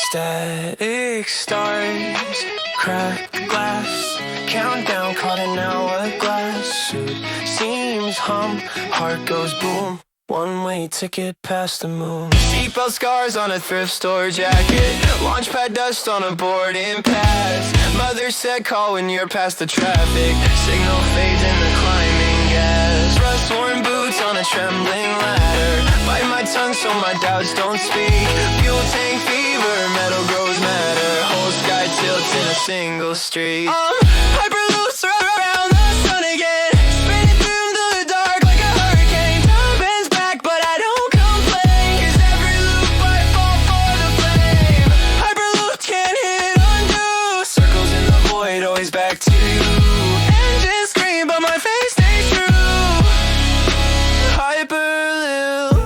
Static stars, cracked glass, countdown caught in hourglass. Suit seems hum, heart goes boom. One-way ticket past the moon. Seatbelt scars on a thrift store jacket. Launchpad dust on a boarding pass. Mother said call when you're past the traffic. Signal fades in the climbing gas. Rust-worn boots on a trembling ladder. Bite my tongue so my doubts don't speak. Fuel tank fever, metal grows madder. Whole sky tilts in a single street. Hyperloops around the sun again. Spinning through the dark like a hurricane. Time bends back, but I don't complain. 'Cause every loop I fall for the flame. Hyperloop can't hit undo. Circles in the void, always back to you. Engines scream, but my face stays true. Hyperloop.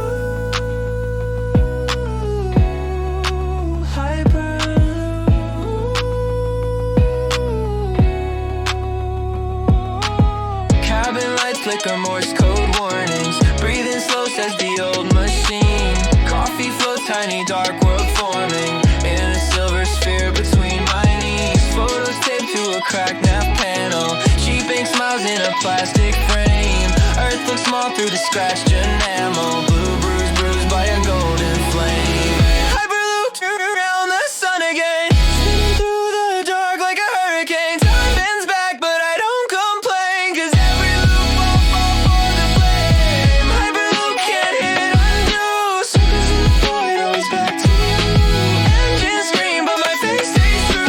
Cabin lights flicker, Morse code warnings. Breathing slow says the old machine. Coffee flows, tiny dark world forming. In a silver sphere between my knees. Photos taped to a cracked nap panel. Sheep ink smiles in a plastic frame. Earth looks small through the scratched enamel. Blue bruised by a golden flame. Hyperloop around the sun again. Spinning through the dark like a hurricane. Time bends back, but I don't complain. 'Cause every loop I'll fall for the flame. Hyperloop can't hit undo. Circles in the void, always back to you. Engines scream, but my face stays true.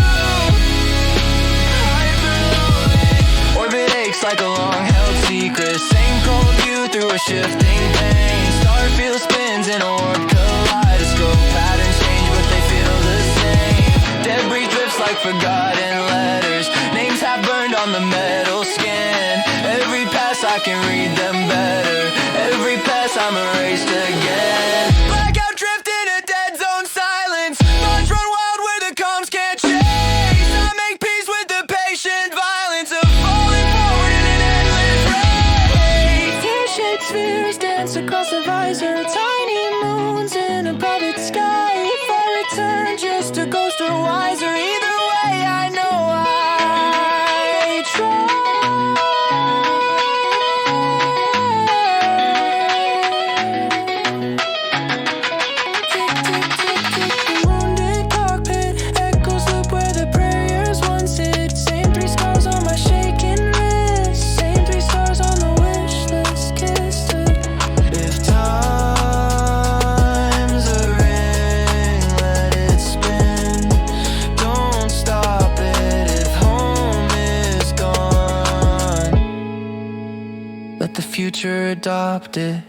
Hyperloop. Orbit aches like a long-held secret. Same cold view through a shifting pane. Starfield spins in a warped kaleidoscope. Patterns change, but they feel the same. Debris drifts like forgotten letters. Names have burned on the metal skin. Every pass I can read them better. Every pass I'm erased again. Blackout drift in a dead zone silence. Thoughts run wild where the comms can't chase. I make peace with the patient violence of falling forward in an endless race. Tear-shaped spheres dance across the visor. Tiny moons in a private sky. If I return just a ghost or wiser, either way I know I tried. Tick, tick, tick, tick, the wounded cockpit. Echoes loop where the prayers once hid. Same three scars on my shaking wrist. Same three stars on the wish list. Kissed it. If time's a ring, let it spin. Don't stop it if home is gone. Let the future adopt it.